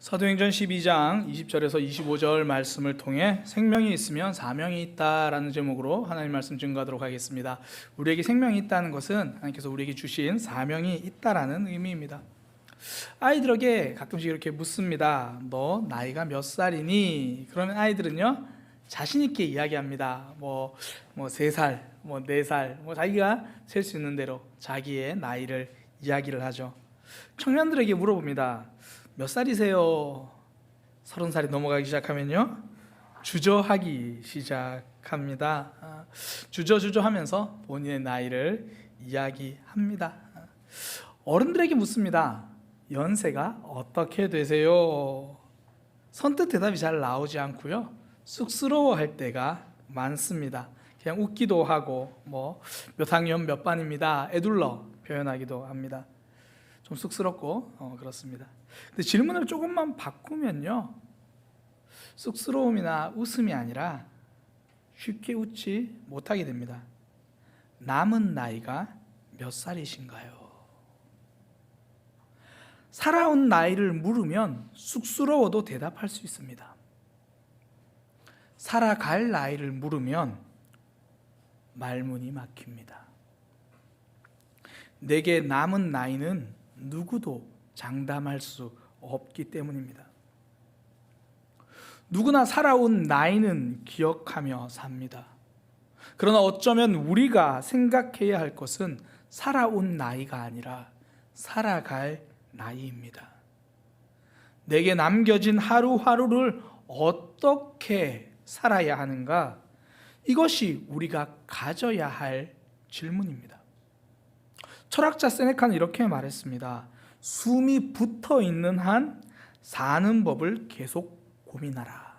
사도행전 12장 20절에서 25절 말씀을 통해 생명이 있으면 사명이 있다라는 제목으로 하나님 말씀 증거하도록 하겠습니다. 우리에게 생명이 있다는 것은 하나님께서 우리에게 주신 사명이 있다라는 의미입니다. 아이들에게 가끔씩 이렇게 묻습니다. 너 나이가 몇 살이니? 그러면 아이들은요 자신 있게 이야기합니다. 3살, 4살, 자기가 셀 수 있는 대로 자기의 나이를 이야기를 하죠. 청년들에게 물어봅니다. 몇 살이세요? 30살이 넘어가기 시작하면요 주저하기 시작합니다. 주저 하면서 본인의 나이를 이야기합니다. 어른들에게 묻습니다. 연세가 어떻게 되세요? 선뜻 대답이 잘 나오지 않고요 쑥스러워할 때가 많습니다. 그냥 웃기도 하고 몇 학년 몇 반입니다 에둘러 표현하기도 합니다. 좀 쑥스럽고 그렇습니다. 근데 질문을 조금만 바꾸면요 쑥스러움이나 웃음이 아니라 쉽게 웃지 못하게 됩니다. 남은 나이가 몇 살이신가요? 살아온 나이를 물으면 쑥스러워도 대답할 수 있습니다. 살아갈 나이를 물으면 말문이 막힙니다. 내게 남은 나이는 누구도 장담할 수 없기 때문입니다. 누구나 살아온 나이는 기억하며 삽니다. 그러나 어쩌면 우리가 생각해야 할 것은 살아온 나이가 아니라 살아갈 나이입니다. 내게 남겨진 하루하루를 어떻게 살아야 하는가? 이것이 우리가 가져야 할 질문입니다. 철학자 세네카는 이렇게 말했습니다. 숨이 붙어 있는 한 사는 법을 계속 고민하라.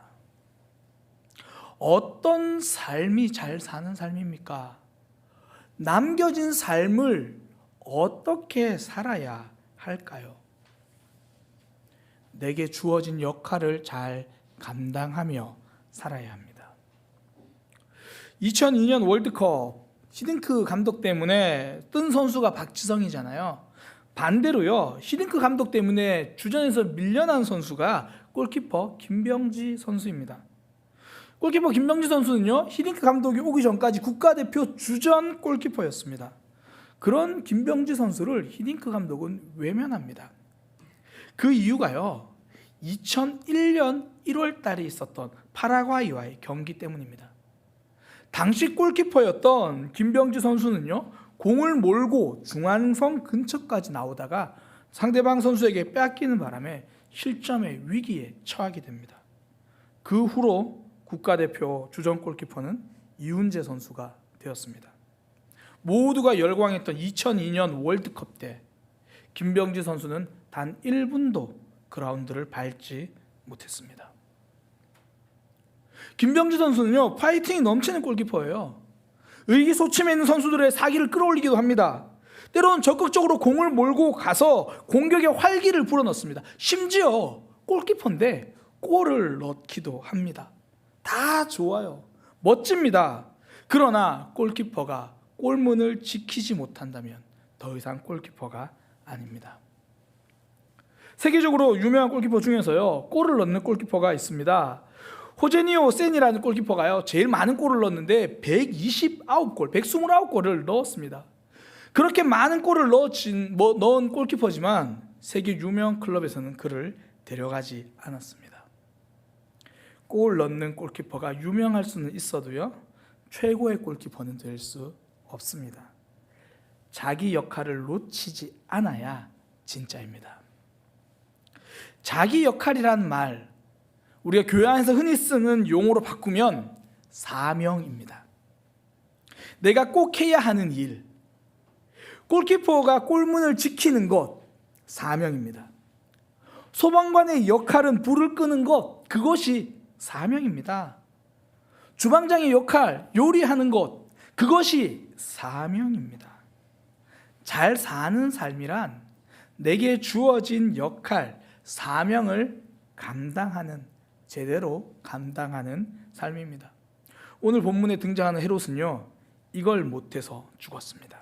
어떤 삶이 잘 사는 삶입니까? 남겨진 삶을 어떻게 살아야 할까요? 내게 주어진 역할을 잘 감당하며 살아야 합니다. 2002년 월드컵 히딩크 감독 때문에 뜬 선수가 박지성이잖아요. 반대로요 히딩크 감독 때문에 주전에서 밀려난 선수가 골키퍼 김병지 선수입니다. 골키퍼 김병지 선수는요 히딩크 감독이 오기 전까지 국가대표 주전 골키퍼였습니다. 그런 김병지 선수를 히딩크 감독은 외면합니다. 그 이유가요 2001년 1월 달에 있었던 파라과이와의 경기 때문입니다. 당시 골키퍼였던 김병지 선수는요 공을 몰고 중앙선 근처까지 나오다가 상대방 선수에게 뺏기는 바람에 실점의 위기에 처하게 됩니다. 그 후로 국가대표 주전 골키퍼는 이훈재 선수가 되었습니다. 모두가 열광했던 2002년 월드컵 때 김병지 선수는 단 1분도 그라운드를 밟지 못했습니다. 김병지 선수는요 파이팅이 넘치는 골키퍼예요. 의기소침해 있는 선수들의 사기를 끌어올리기도 합니다. 때로는 적극적으로 공을 몰고 가서 공격의 활기를 불어넣습니다. 심지어 골키퍼인데 골을 넣기도 합니다. 다 좋아요. 멋집니다. 그러나 골키퍼가 골문을 지키지 못한다면 더 이상 골키퍼가 아닙니다. 세계적으로 유명한 골키퍼 중에서요 골을 넣는 골키퍼가 있습니다. 호제니오 센이라는 골키퍼가요 제일 많은 골을 넣었는데 129골을 넣었습니다. 그렇게 많은 골을 넣은 골키퍼지만 세계 유명 클럽에서는 그를 데려가지 않았습니다. 골 넣는 골키퍼가 유명할 수는 있어도요 최고의 골키퍼는 될 수 없습니다. 자기 역할을 놓치지 않아야 진짜입니다. 자기 역할이란 말 우리가 교회 안에서 흔히 쓰는 용어로 바꾸면 사명입니다. 내가 꼭 해야 하는 일, 골키퍼가 골문을 지키는 것 사명입니다. 소방관의 역할은 불을 끄는 것 그것이 사명입니다. 주방장의 역할 요리하는 것 그것이 사명입니다. 잘 사는 삶이란 내게 주어진 역할 사명을 제대로 감당하는 삶입니다. 오늘 본문에 등장하는 헤롯은요 이걸 못해서 죽었습니다.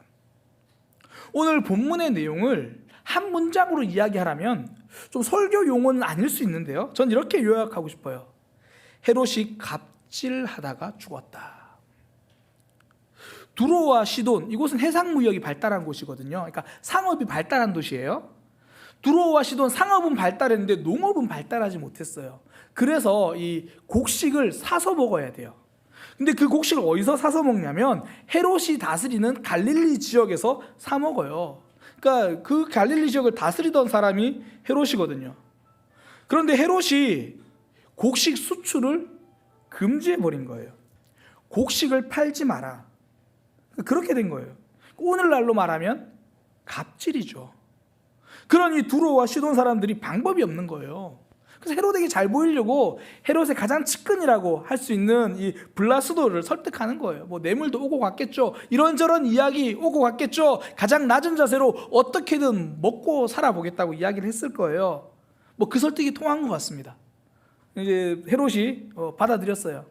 오늘 본문의 내용을 한 문장으로 이야기하라면 좀 설교 용어는 아닐 수 있는데요, 전 이렇게 요약하고 싶어요. 헤롯이 갑질하다가 죽었다. 두로와 시돈, 이곳은 해상무역이 발달한 곳이거든요. 그러니까 상업이 발달한 도시예요. 두로와 시돈, 상업은 발달했는데 농업은 발달하지 못했어요. 그래서 이 곡식을 사서 먹어야 돼요. 근데 그 곡식을 어디서 사서 먹냐면 헤롯이 다스리는 갈릴리 지역에서 사 먹어요. 그러니까 그 갈릴리 지역을 다스리던 사람이 헤롯이거든요. 그런데 헤롯이 곡식 수출을 금지해 버린 거예요. 곡식을 팔지 마라. 그렇게 된 거예요. 오늘날로 말하면 갑질이죠. 그러니 두로와 시돈 사람들이 방법이 없는 거예요. 그래서 헤롯에게 잘 보이려고 헤롯의 가장 측근이라고 할 수 있는 이 블라스도를 설득하는 거예요. 뭐 뇌물도 오고 갔겠죠. 이런저런 이야기 오고 갔겠죠. 가장 낮은 자세로 어떻게든 먹고 살아보겠다고 이야기를 했을 거예요. 뭐 그 설득이 통한 것 같습니다. 이제 헤롯이 받아들였어요.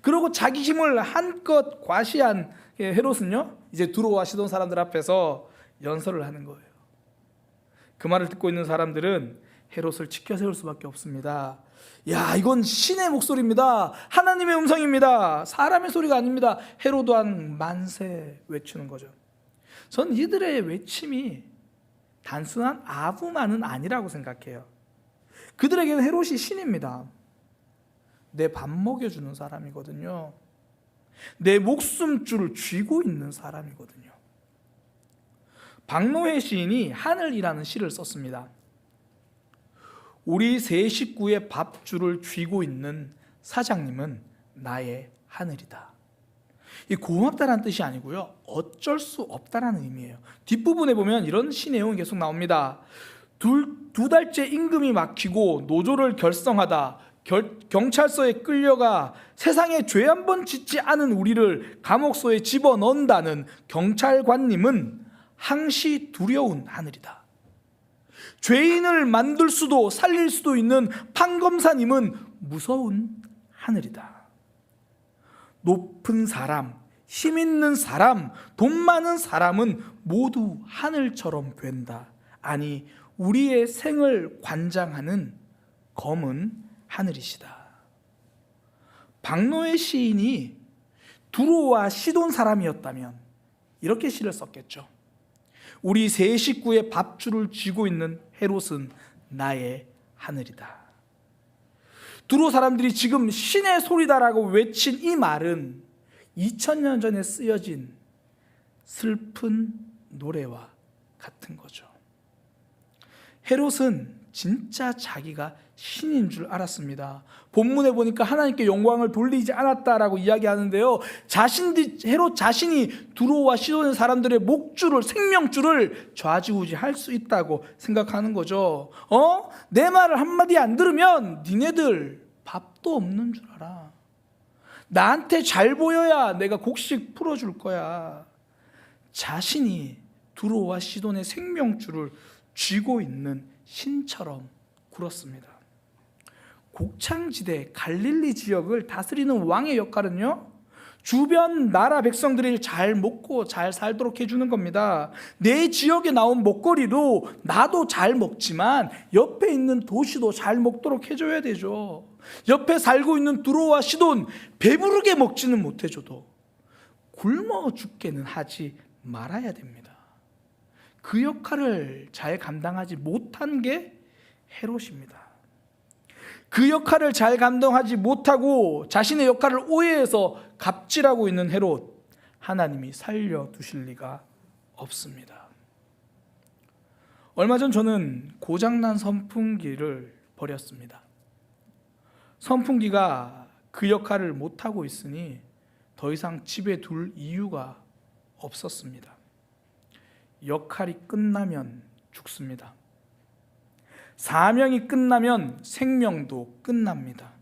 그리고 자기 힘을 한껏 과시한 헤롯은요, 이제 두로와 시돈 사람들 앞에서 연설을 하는 거예요. 그 말을 듣고 있는 사람들은 헤롯을 치켜 세울 수밖에 없습니다. 야, 이건 신의 목소리입니다. 하나님의 음성입니다. 사람의 소리가 아닙니다. 헤롯 왕 만세 외치는 거죠. 전 이들의 외침이 단순한 아부만은 아니라고 생각해요. 그들에게는 헤롯이 신입니다. 내 밥 먹여주는 사람이거든요. 내 목숨줄을 쥐고 있는 사람이거든요. 박노해 시인이 하늘이라는 시를 썼습니다. 우리 세 식구의 밥줄을 쥐고 있는 사장님은 나의 하늘이다. 이 고맙다라는 뜻이 아니고요, 어쩔 수 없다라는 의미예요. 뒷부분에 보면 이런 시 내용이 계속 나옵니다. 두 달째 임금이 막히고 노조를 결성하다 경찰서에 끌려가 세상에 죄 한 번 짓지 않은 우리를 감옥소에 집어넣는다는 경찰관님은 항시 두려운 하늘이다. 죄인을 만들 수도 살릴 수도 있는 판검사님은 무서운 하늘이다. 높은 사람, 힘 있는 사람, 돈 많은 사람은 모두 하늘처럼 된다. 아니, 우리의 생을 관장하는 검은 하늘이시다. 박노해 시인이 두로와 시돈 사람이었다면 이렇게 시를 썼겠죠. 우리 세 식구의 밥줄을 쥐고 있는 헤롯은 나의 하늘이다. 두로 사람들이 지금 신의 소리다라고 외친 이 말은 2000년 전에 쓰여진 슬픈 노래와 같은 거죠. 헤롯은 진짜 자기가 신인 줄 알았습니다. 본문에 보니까 하나님께 영광을 돌리지 않았다라고 이야기하는데요, 헤롯 자신이 두로와 시돈의 사람들의 목줄을, 생명줄을 좌지우지할 수 있다고 생각하는 거죠. 내 말을 한마디 안 들으면 니네들 밥도 없는 줄 알아. 나한테 잘 보여야 내가 곡식 풀어줄 거야. 자신이 두로와 시돈의 생명줄을 쥐고 있는 신처럼 굴었습니다. 곡창지대 갈릴리 지역을 다스리는 왕의 역할은요, 주변 나라 백성들이 잘 먹고 잘 살도록 해주는 겁니다. 내 지역에 나온 먹거리도 나도 잘 먹지만 옆에 있는 도시도 잘 먹도록 해줘야 되죠. 옆에 살고 있는 두로와 시돈 배부르게 먹지는 못해줘도 굶어 죽게는 하지 말아야 됩니다. 그 역할을 잘 감당하지 못한 게 헤롯입니다. 그 역할을 잘 감당하지 못하고 자신의 역할을 오해해서 갑질하고 있는 헤롯, 하나님이 살려두실 리가 없습니다. 얼마 전 저는 고장난 선풍기를 버렸습니다. 선풍기가 그 역할을 못하고 있으니 더 이상 집에 둘 이유가 없었습니다. 역할이 끝나면 죽습니다. 사명이 끝나면 생명도 끝납니다.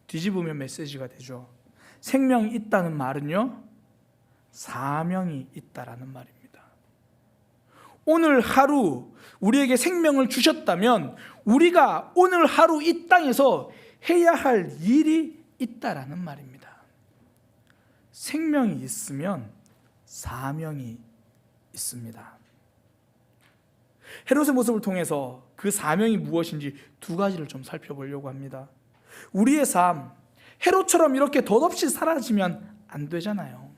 뒤집으면 메시지가 되죠. 생명이 있다는 말은요, 사명이 있다라는 말입니다. 오늘 하루 우리에게 생명을 주셨다면 우리가 오늘 하루 이 땅에서 해야 할 일이 있다라는 말입니다. 생명이 있으면 사명이 있습니다. 헤롯의 모습을 통해서 그 사명이 무엇인지 두 가지를 좀 살펴보려고 합니다. 우리의 삶, 헤롯처럼 이렇게 덧없이 사라지면 안 되잖아요.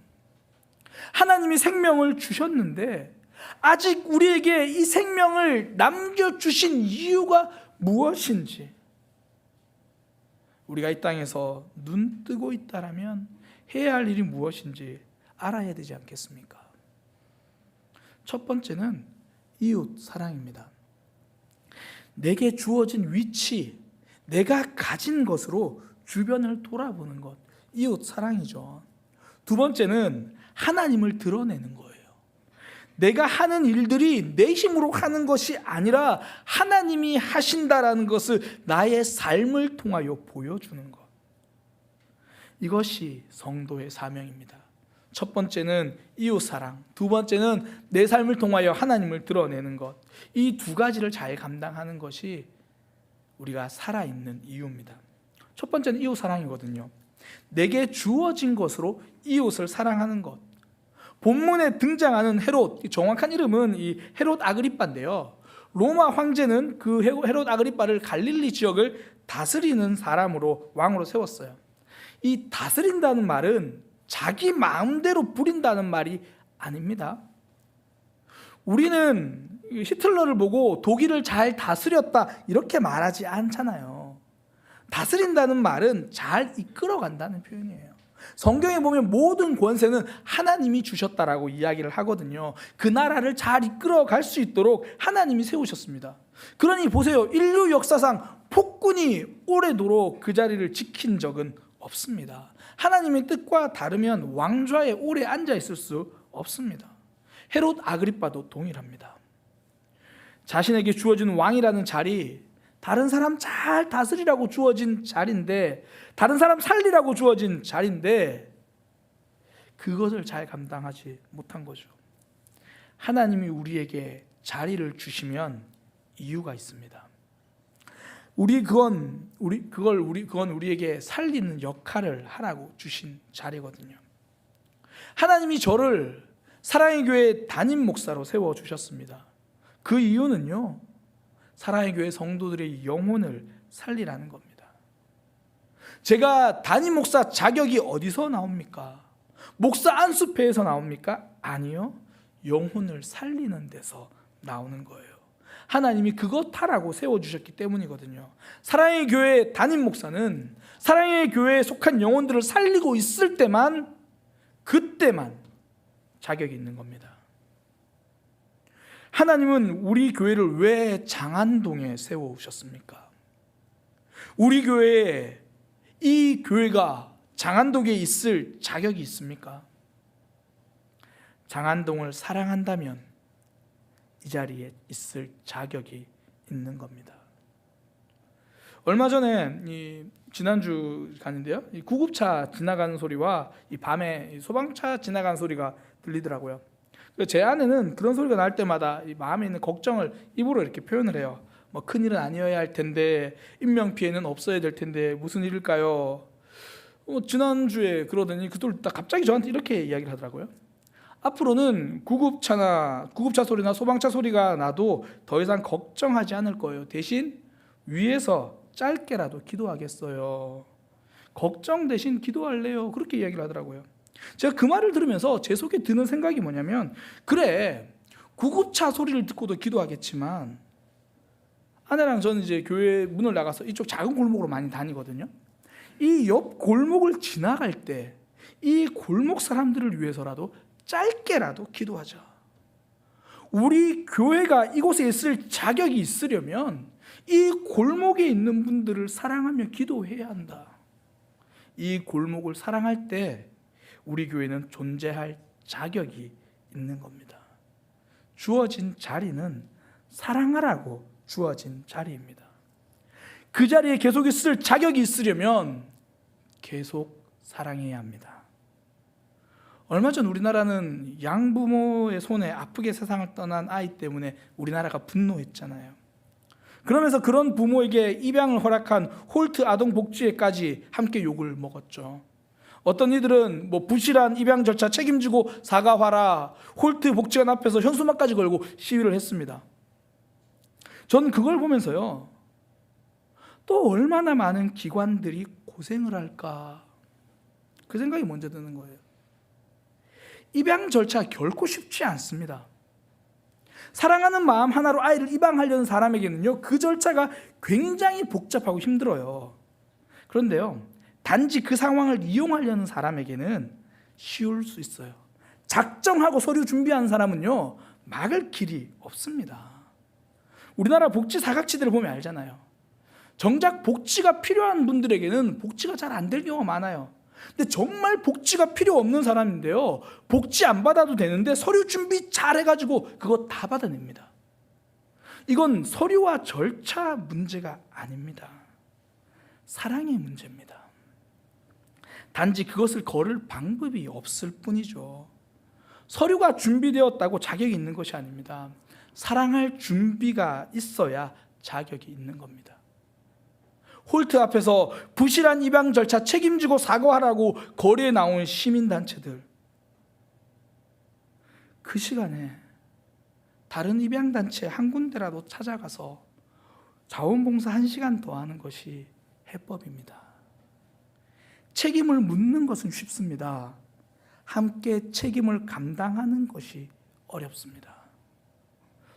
하나님이 생명을 주셨는데 아직 우리에게 이 생명을 남겨주신 이유가 무엇인지, 우리가 이 땅에서 눈 뜨고 있다라면 해야 할 일이 무엇인지 알아야 되지 않겠습니까? 첫 번째는 이웃 사랑입니다. 내게 주어진 위치, 내가 가진 것으로 주변을 돌아보는 것, 이웃 사랑이죠. 두 번째는 하나님을 드러내는 거예요. 내가 하는 일들이 내 힘으로 하는 것이 아니라 하나님이 하신다라는 것을 나의 삶을 통하여 보여주는 것. 이것이 성도의 사명입니다. 첫 번째는 이웃 사랑, 두 번째는 내 삶을 통하여 하나님을 드러내는 것. 이 두 가지를 잘 감당하는 것이 우리가 살아있는 이유입니다. 첫 번째는 이웃 사랑이거든요. 내게 주어진 것으로 이웃을 사랑하는 것. 본문에 등장하는 헤롯, 정확한 이름은 이 헤롯 아그리빠인데요, 로마 황제는 그 헤롯 아그리빠를 갈릴리 지역을 다스리는 사람으로 왕으로 세웠어요. 이 다스린다는 말은 자기 마음대로 부린다는 말이 아닙니다. 우리는 히틀러를 보고 독일을 잘 다스렸다 이렇게 말하지 않잖아요. 다스린다는 말은 잘 이끌어간다는 표현이에요. 성경에 보면 모든 권세는 하나님이 주셨다라고 이야기를 하거든요. 그 나라를 잘 이끌어갈 수 있도록 하나님이 세우셨습니다. 그러니 보세요, 인류 역사상 폭군이 오래도록 그 자리를 지킨 적은 없습니다. 하나님의 뜻과 다르면 왕좌에 오래 앉아 있을 수 없습니다. 헤롯 아그리빠도 동일합니다. 자신에게 주어진 왕이라는 자리, 다른 사람 잘 다스리라고 주어진 자리인데, 다른 사람 살리라고 주어진 자리인데 그것을 잘 감당하지 못한 거죠. 하나님이 우리에게 자리를 주시면 이유가 있습니다. 그건 우리에게 살리는 역할을 하라고 주신 자리거든요. 하나님이 저를 사랑의 교회 담임 목사로 세워 주셨습니다. 그 이유는요, 사랑의 교회 성도들의 영혼을 살리라는 겁니다. 제가 담임 목사 자격이 어디서 나옵니까? 목사 안수패에서 나옵니까? 아니요, 영혼을 살리는 데서 나오는 거예요. 하나님이 그것 하라고 세워주셨기 때문이거든요. 사랑의 교회 담임 목사는 사랑의 교회에 속한 영혼들을 살리고 있을 때만, 그때만 자격이 있는 겁니다. 하나님은 우리 교회를 왜 장안동에 세워오셨습니까? 우리 교회에, 이 교회가 장안동에 있을 자격이 있습니까? 장안동을 사랑한다면 이 자리에 있을 자격이 있는 겁니다. 얼마 전에 지난주 가는데요, 이 구급차 지나가는 소리와 이 밤에 소방차 지나가는 소리가 들리더라고요. 제 아내는 그런 소리가 날 때마다 이 마음에 있는 걱정을 입으로 이렇게 표현을 해요. 뭐 큰일은 아니어야 할 텐데, 인명 피해는 없어야 될 텐데 무슨 일일까요? 지난주에 그러더니 그들 딱 갑자기 저한테 이렇게 이야기를 하더라고요. 앞으로는 구급차 소리나 소방차 소리가 나도 더 이상 걱정하지 않을 거예요. 대신 위에서 짧게라도 기도하겠어요. 걱정 대신 기도할래요. 그렇게 이야기를 하더라고요. 제가 그 말을 들으면서 제 속에 드는 생각이 뭐냐면, 그래, 구급차 소리를 듣고도 기도하겠지만, 아내랑 저는 이제 교회 문을 나가서 이쪽 작은 골목으로 많이 다니거든요. 이 옆 골목을 지나갈 때 이 골목 사람들을 위해서라도 짧게라도 기도하자. 우리 교회가 이곳에 있을 자격이 있으려면 이 골목에 있는 분들을 사랑하며 기도해야 한다. 이 골목을 사랑할 때 우리 교회는 존재할 자격이 있는 겁니다. 주어진 자리는 사랑하라고 주어진 자리입니다. 그 자리에 계속 있을 자격이 있으려면 계속 사랑해야 합니다. 얼마 전 우리나라는 양부모의 손에 아프게 세상을 떠난 아이 때문에 우리나라가 분노했잖아요. 그러면서 그런 부모에게 입양을 허락한 홀트 아동복지회까지 함께 욕을 먹었죠. 어떤 이들은 부실한 입양 절차 책임지고 사과하라, 홀트 복지관 앞에서 현수막까지 걸고 시위를 했습니다. 저는 그걸 보면서요, 또 얼마나 많은 기관들이 고생을 할까, 그 생각이 먼저 드는 거예요. 입양 절차 결코 쉽지 않습니다. 사랑하는 마음 하나로 아이를 입양하려는 사람에게는요, 그 절차가 굉장히 복잡하고 힘들어요. 그런데요, 단지 그 상황을 이용하려는 사람에게는 쉬울 수 있어요. 작정하고 서류 준비하는 사람은요, 막을 길이 없습니다. 우리나라 복지 사각지대를 보면 알잖아요. 정작 복지가 필요한 분들에게는 복지가 잘 안 될 경우가 많아요. 근데 정말 복지가 필요 없는 사람인데요, 복지 안 받아도 되는데 서류 준비 잘 해가지고 그거 다 받아냅니다. 이건 서류와 절차 문제가 아닙니다. 사랑의 문제입니다. 단지 그것을 걸을 방법이 없을 뿐이죠. 서류가 준비되었다고 자격이 있는 것이 아닙니다. 사랑할 준비가 있어야 자격이 있는 겁니다. 홀트 앞에서 부실한 입양 절차 책임지고 사과하라고 거리에 나온 시민단체들, 그 시간에 다른 입양단체 한 군데라도 찾아가서 자원봉사 1시간 더 하는 것이 해법입니다. 책임을 묻는 것은 쉽습니다. 함께 책임을 감당하는 것이 어렵습니다.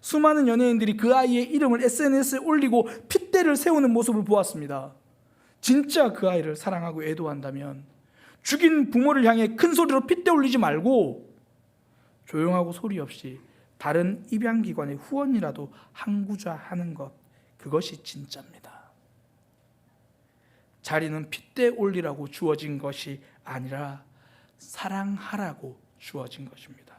수많은 연예인들이 그 아이의 이름을 SNS에 올리고 핏대를 세우는 모습을 보았습니다. 진짜 그 아이를 사랑하고 애도한다면 죽인 부모를 향해 큰 소리로 핏대 올리지 말고 조용하고 소리 없이 다른 입양기관의 후원이라도 항구자하는 것, 그것이 진짜입니다. 자리는 핏대 올리라고 주어진 것이 아니라 사랑하라고 주어진 것입니다.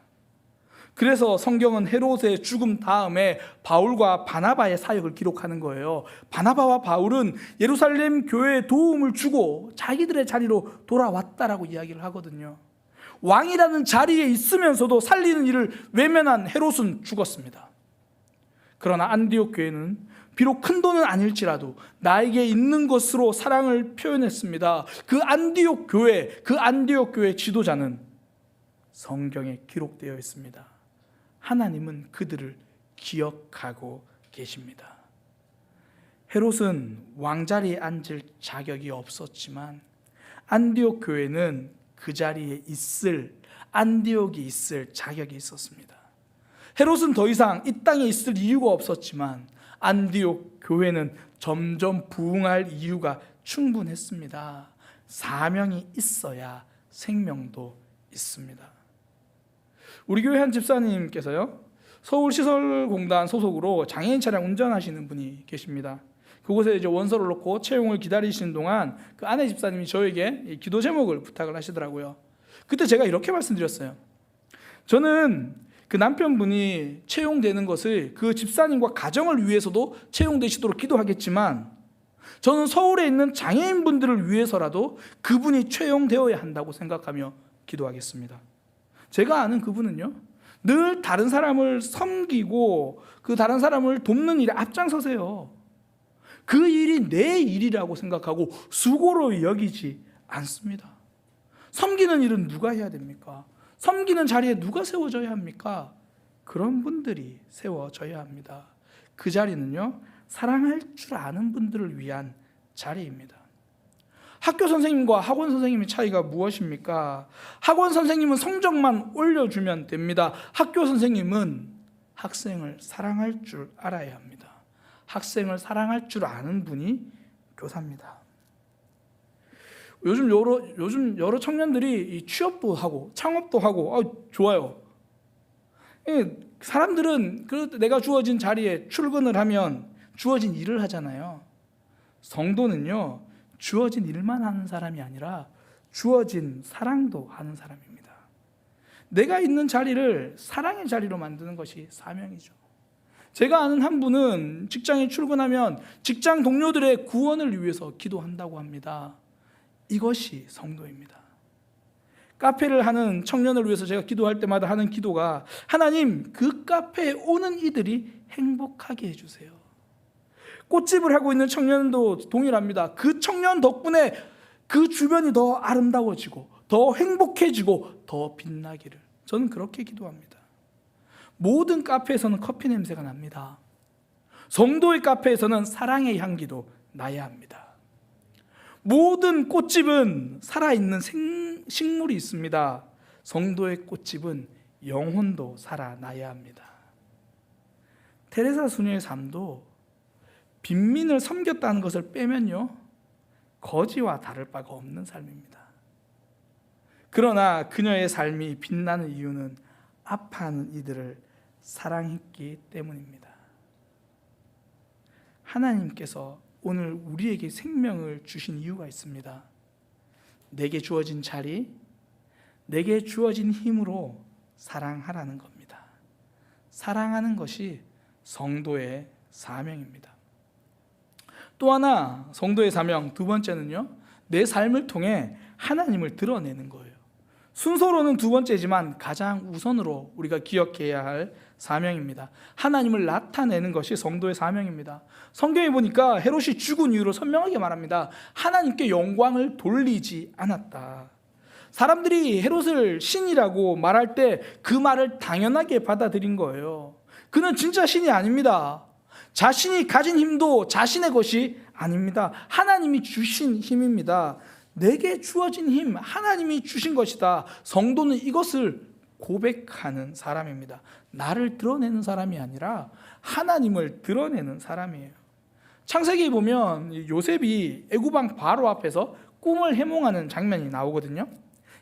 그래서 성경은 헤롯의 죽음 다음에 바울과 바나바의 사역을 기록하는 거예요. 바나바와 바울은 예루살렘 교회에 도움을 주고 자기들의 자리로 돌아왔다라고 이야기를 하거든요. 왕이라는 자리에 있으면서도 살리는 일을 외면한 헤롯은 죽었습니다. 그러나 안디옥 교회는 비록 큰 돈은 아닐지라도 나에게 있는 것으로 사랑을 표현했습니다. 그 안디옥 교회 지도자는 성경에 기록되어 있습니다. 하나님은 그들을 기억하고 계십니다. 헤롯은 왕자리에 앉을 자격이 없었지만 안디옥 교회는 그 자리에 안디옥이 있을 자격이 있었습니다. 헤롯은 더 이상 이 땅에 있을 이유가 없었지만 안디옥 교회는 점점 부흥할 이유가 충분했습니다. 사명이 있어야 생명도 있습니다. 우리 교회 한 집사님께서요, 서울시설공단 소속으로 장애인 차량 운전하시는 분이 계십니다. 그곳에 이제 원서를 놓고 채용을 기다리시는 동안 그 아내 집사님이 저에게 기도 제목을 부탁을 하시더라고요. 그때 제가 이렇게 말씀드렸어요. 저는 그 남편분이 채용되는 것을 그 집사님과 가정을 위해서도 채용되시도록 기도하겠지만 저는 서울에 있는 장애인분들을 위해서라도 그분이 채용되어야 한다고 생각하며 기도하겠습니다. 제가 아는 그분은요, 늘 다른 사람을 섬기고 그 다른 사람을 돕는 일에 앞장서세요. 그 일이 내 일이라고 생각하고 수고로 여기지 않습니다. 섬기는 일은 누가 해야 됩니까? 섬기는 자리에 누가 세워져야 합니까? 그런 분들이 세워져야 합니다. 그 자리는요, 사랑할 줄 아는 분들을 위한 자리입니다. 학교 선생님과 학원 선생님의 차이가 무엇입니까? 학원 선생님은 성적만 올려주면 됩니다. 학교 선생님은 학생을 사랑할 줄 알아야 합니다. 학생을 사랑할 줄 아는 분이 교사입니다. 요즘 여러 청년들이 취업도 하고 창업도 하고 좋아요. 사람들은 내가 주어진 자리에 출근을 하면 주어진 일을 하잖아요. 성도는요, 주어진 일만 하는 사람이 아니라 주어진 사랑도 하는 사람입니다. 내가 있는 자리를 사랑의 자리로 만드는 것이 사명이죠. 제가 아는 한 분은 직장에 출근하면 직장 동료들의 구원을 위해서 기도한다고 합니다. 이것이 성도입니다. 카페를 하는 청년을 위해서 제가 기도할 때마다 하는 기도가, 하나님, 그 카페에 오는 이들이 행복하게 해주세요. 꽃집을 하고 있는 청년도 동일합니다. 그 청년 덕분에 그 주변이 더 아름다워지고 더 행복해지고 더 빛나기를, 저는 그렇게 기도합니다. 모든 카페에서는 커피 냄새가 납니다. 성도의 카페에서는 사랑의 향기도 나야 합니다. 모든 꽃집은 살아있는 식물이 있습니다. 성도의 꽃집은 영혼도 살아나야 합니다. 테레사 수녀의 삶도 빈민을 섬겼다는 것을 빼면요, 거지와 다를 바가 없는 삶입니다. 그러나 그녀의 삶이 빛나는 이유는 아파하는 이들을 사랑했기 때문입니다. 하나님께서 오늘 우리에게 생명을 주신 이유가 있습니다. 내게 주어진 자리, 내게 주어진 힘으로 사랑하라는 겁니다. 사랑하는 것이 성도의 사명입니다. 또 하나 성도의 사명, 두 번째는요, 내 삶을 통해 하나님을 드러내는 거예요. 순서로는 두 번째지만 가장 우선으로 우리가 기억해야 할 사명입니다. 하나님을 나타내는 것이 성도의 사명입니다. 성경에 보니까 헤롯이 죽은 이유를 선명하게 말합니다. 하나님께 영광을 돌리지 않았다. 사람들이 헤롯을 신이라고 말할 때 그 말을 당연하게 받아들인 거예요. 그는 진짜 신이 아닙니다. 자신이 가진 힘도 자신의 것이 아닙니다. 하나님이 주신 힘입니다. 내게 주어진 힘, 하나님이 주신 것이다. 성도는 이것을 고백하는 사람입니다. 나를 드러내는 사람이 아니라 하나님을 드러내는 사람이에요. 창세기에 보면 요셉이 애굽왕 바로 앞에서 꿈을 해몽하는 장면이 나오거든요.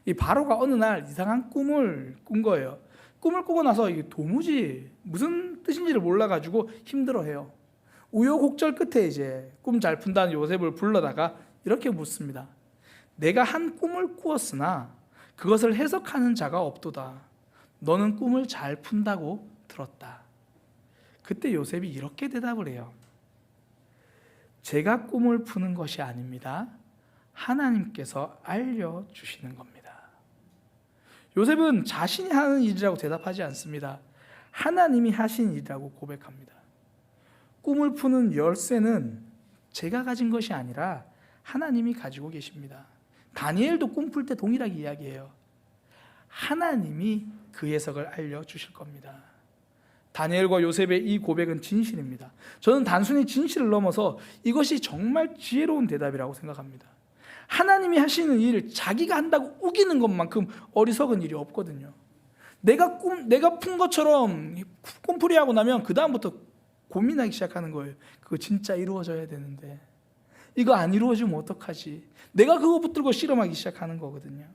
이 바로가 어느 날 이상한 꿈을 꾼 거예요. 꿈을 꾸고 나서 이게 도무지 무슨 뜻인지를 몰라가지고 힘들어해요. 우여곡절 끝에 이제 꿈 잘 푼다는 요셉을 불러다가 이렇게 묻습니다. 내가 한 꿈을 꾸었으나 그것을 해석하는 자가 없도다. 너는 꿈을 잘 푼다고 들었다. 그때 요셉이 이렇게 대답을 해요. 제가 꿈을 푸는 것이 아닙니다. 하나님께서 알려주시는 겁니다. 요셉은 자신이 하는 일이라고 대답하지 않습니다. 하나님이 하신 일이라고 고백합니다. 꿈을 푸는 열쇠는 제가 가진 것이 아니라 하나님이 가지고 계십니다. 다니엘도 꿈꿀 때 동일하게 이야기해요. 하나님이 그 해석을 알려주실 겁니다. 다니엘과 요셉의 이 고백은 진실입니다. 저는 단순히 진실을 넘어서 이것이 정말 지혜로운 대답이라고 생각합니다. 하나님이 하시는 일, 자기가 한다고 우기는 것만큼 어리석은 일이 없거든요. 내가 푼 것처럼 꿈풀이하고 나면 그 다음부터 고민하기 시작하는 거예요. 그거 진짜 이루어져야 되는데 이거 안 이루어지면 어떡하지? 내가 그거 붙들고 실험하기 시작하는 거거든요.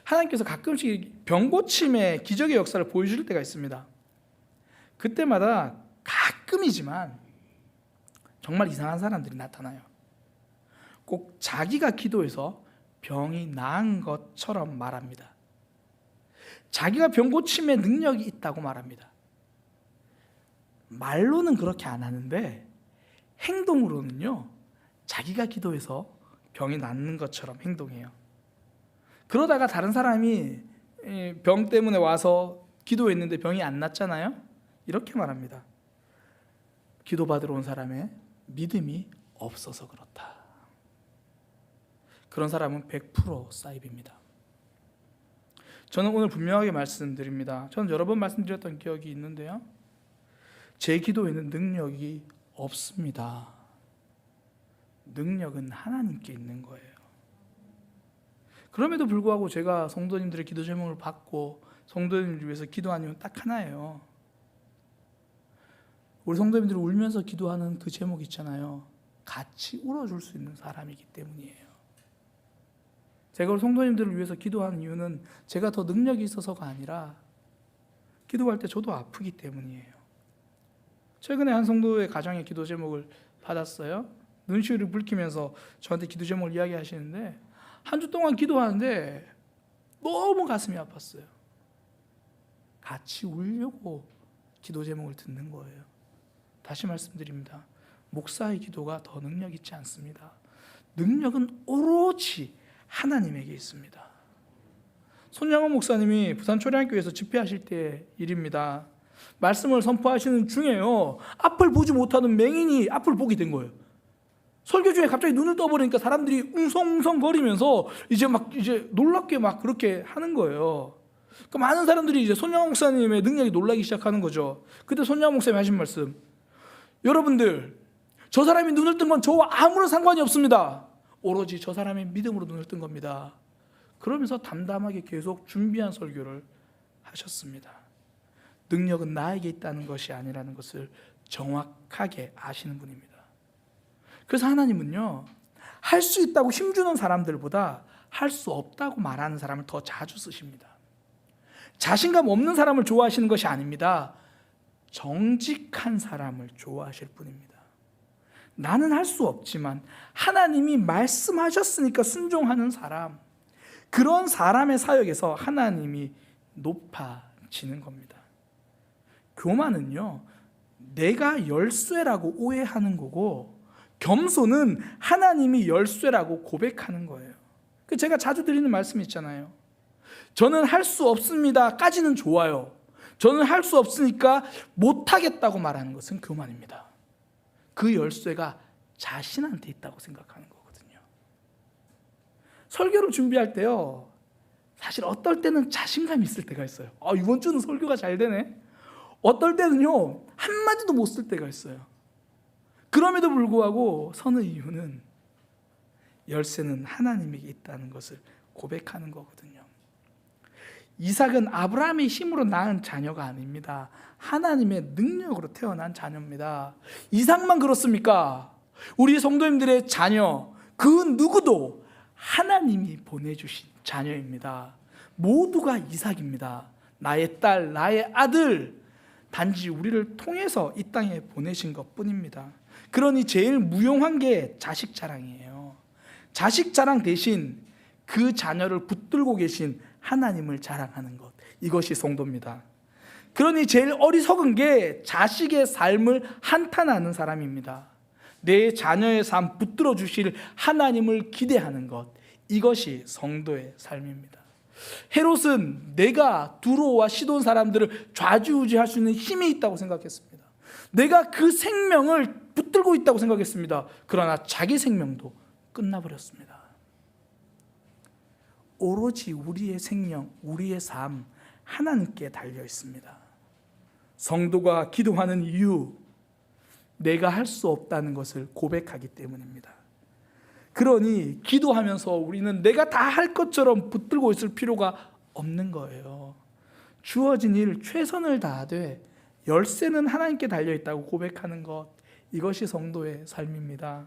하나님께서 가끔씩 병고침의 기적의 역사를 보여줄 때가 있습니다. 그때마다 가끔이지만 정말 이상한 사람들이 나타나요. 꼭 자기가 기도해서 병이 나은 것처럼 말합니다. 자기가 병고침의 능력이 있다고 말합니다. 말로는 그렇게 안 하는데 행동으로는요, 자기가 기도해서 병이 낫는 것처럼 행동해요. 그러다가 다른 사람이 병 때문에 와서 기도했는데 병이 안 낫잖아요. 이렇게 말합니다. 기도받으러 온 사람의 믿음이 없어서 그렇다. 그런 사람은 100% 사이비입니다. 저는 오늘 분명하게 말씀드립니다. 저는 여러 번 말씀드렸던 기억이 있는데요, 제 기도에는 능력이 없습니다. 능력은 하나님께 있는 거예요. 그럼에도 불구하고 제가 성도님들의 기도 제목을 받고 성도님들을 위해서 기도하는 이유는 딱 하나예요. 우리 성도님들이 울면서 기도하는 그 제목 있잖아요. 같이 울어줄 수 있는 사람이기 때문이에요. 제가 우리 성도님들을 위해서 기도하는 이유는 제가 더 능력이 있어서가 아니라 기도할 때 저도 아프기 때문이에요. 최근에 한 성도의 가정의 기도 제목을 받았어요. 눈시울이 붉히면서 저한테 기도 제목을 이야기하시는데 한 주 동안 기도하는데 너무 가슴이 아팠어요. 같이 울려고 기도 제목을 듣는 거예요. 다시 말씀드립니다. 목사의 기도가 더 능력 있지 않습니다. 능력은 오로지 하나님에게 있습니다. 손양원 목사님이 부산 초량교회에서 집회하실 때 일입니다. 말씀을 선포하시는 중에요, 앞을 보지 못하는 맹인이 앞을 보게 된 거예요. 설교 중에 갑자기 눈을 떠버리니까 사람들이 웅성웅성거리면서 이제 놀랍게 막 그렇게 하는 거예요. 그러니까 많은 사람들이 이제 손양원 목사님의 능력이 놀라기 시작하는 거죠. 그때 손양원 목사님이 하신 말씀, 여러분들, 저 사람이 눈을 뜬 건 저와 아무런 상관이 없습니다. 오로지 저 사람의 믿음으로 눈을 뜬 겁니다. 그러면서 담담하게 계속 준비한 설교를 하셨습니다. 능력은 나에게 있다는 것이 아니라는 것을 정확하게 아시는 분입니다. 그래서 하나님은요, 할 수 있다고 힘주는 사람들보다 할 수 없다고 말하는 사람을 더 자주 쓰십니다. 자신감 없는 사람을 좋아하시는 것이 아닙니다. 정직한 사람을 좋아하실 뿐입니다. 나는 할 수 없지만 하나님이 말씀하셨으니까 순종하는 사람, 그런 사람의 사역에서 하나님이 높아지는 겁니다. 교만은요, 내가 열쇠라고 오해하는 거고, 겸손은 하나님이 열쇠라고 고백하는 거예요. 제가 자주 드리는 말씀이 있잖아요. 저는 할 수 없습니다 까지는 좋아요. 저는 할 수 없으니까 못하겠다고 말하는 것은 교만입니다. 그 열쇠가 자신한테 있다고 생각하는 거거든요. 설교를 준비할 때요, 사실 어떨 때는 자신감이 있을 때가 있어요. 이번 주는 설교가 잘 되네. 어떨 때는요, 한마디도 못 쓸 때가 있어요. 그럼에도 불구하고 서는 이유는 열쇠는 하나님에게 있다는 것을 고백하는 거거든요. 이삭은 아브라함의 힘으로 낳은 자녀가 아닙니다. 하나님의 능력으로 태어난 자녀입니다. 이삭만 그렇습니까? 우리 성도님들의 자녀, 그 누구도 하나님이 보내주신 자녀입니다. 모두가 이삭입니다. 나의 딸, 나의 아들, 단지 우리를 통해서 이 땅에 보내신 것뿐입니다. 그러니 제일 무용한 게 자식 자랑이에요. 자식 자랑 대신 그 자녀를 붙들고 계신 하나님을 자랑하는 것, 이것이 성도입니다. 그러니 제일 어리석은 게 자식의 삶을 한탄하는 사람입니다. 내 자녀의 삶 붙들어 주실 하나님을 기대하는 것, 이것이 성도의 삶입니다. 헤롯은 내가 두로와 시돈 사람들을 좌지우지할 수 있는 힘이 있다고 생각했습니다. 내가 그 생명을 붙들고 있다고 생각했습니다. 그러나 자기 생명도 끝나버렸습니다. 오로지 우리의 생명, 우리의 삶, 하나님께 달려 있습니다. 성도가 기도하는 이유, 내가 할 수 없다는 것을 고백하기 때문입니다. 그러니 기도하면서 우리는 내가 다 할 것처럼 붙들고 있을 필요가 없는 거예요. 주어진 일 최선을 다하되 열쇠는 하나님께 달려있다고 고백하는 것, 이것이 성도의 삶입니다.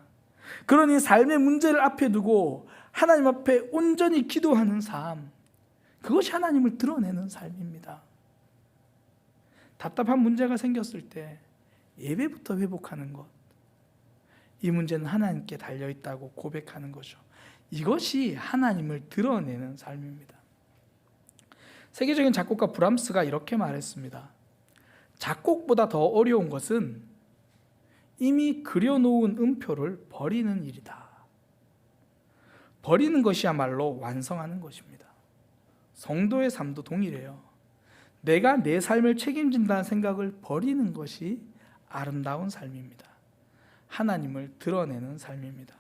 그러니 삶의 문제를 앞에 두고 하나님 앞에 온전히 기도하는 삶, 그것이 하나님을 드러내는 삶입니다. 답답한 문제가 생겼을 때 예배부터 회복하는 것, 이 문제는 하나님께 달려있다고 고백하는 거죠. 이것이 하나님을 드러내는 삶입니다. 세계적인 작곡가 브람스가 이렇게 말했습니다. 작곡보다 더 어려운 것은 이미 그려놓은 음표를 버리는 일이다. 버리는 것이야말로 완성하는 것입니다. 성도의 삶도 동일해요. 내가 내 삶을 책임진다는 생각을 버리는 것이 아름다운 삶입니다. 하나님을 드러내는 삶입니다.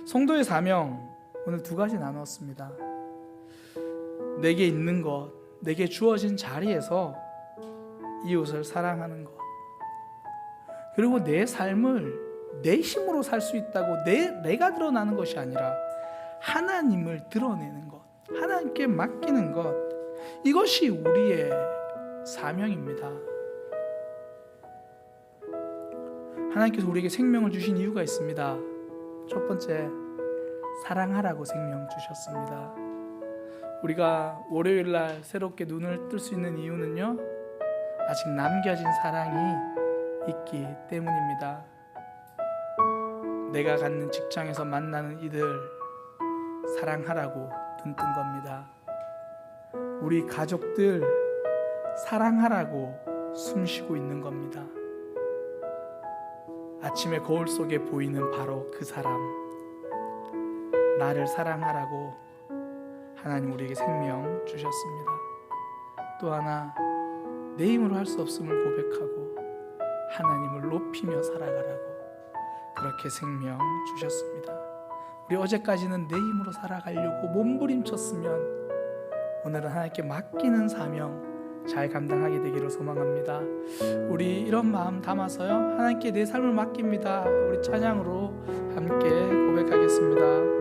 성도의 사명, 오늘 두 가지 나눴습니다. 내게 있는 것, 내게 주어진 자리에서 이웃을 사랑하는 것, 그리고 내 삶을 내 힘으로 살 수 있다고 내가 드러나는 것이 아니라 하나님을 드러내는 것, 하나님께 맡기는 것, 이것이 우리의 사명입니다. 하나님께서 우리에게 생명을 주신 이유가 있습니다. 첫 번째, 사랑하라고 생명 주셨습니다. 우리가 월요일날 새롭게 눈을 뜰 수 있는 이유는요, 아직 남겨진 사랑이 있기 때문입니다. 내가 갖는 직장에서 만나는 이들 사랑하라고 눈 뜬 겁니다. 우리 가족들 사랑하라고 숨 쉬고 있는 겁니다. 아침의 거울 속에 보이는 바로 그 사람, 나를 사랑하라고 하나님 우리에게 생명 주셨습니다. 또 하나, 내 힘으로 할 수 없음을 고백하고 하나님을 높이며 살아가라고 그렇게 생명 주셨습니다. 우리 어제까지는 내 힘으로 살아가려고 몸부림쳤으면 오늘은 하나님께 맡기는 사명, 잘 감당하게 되기를 소망합니다. 우리 이런 마음 담아서요, 하나님께 내 삶을 맡깁니다. 우리 찬양으로 함께 고백하겠습니다.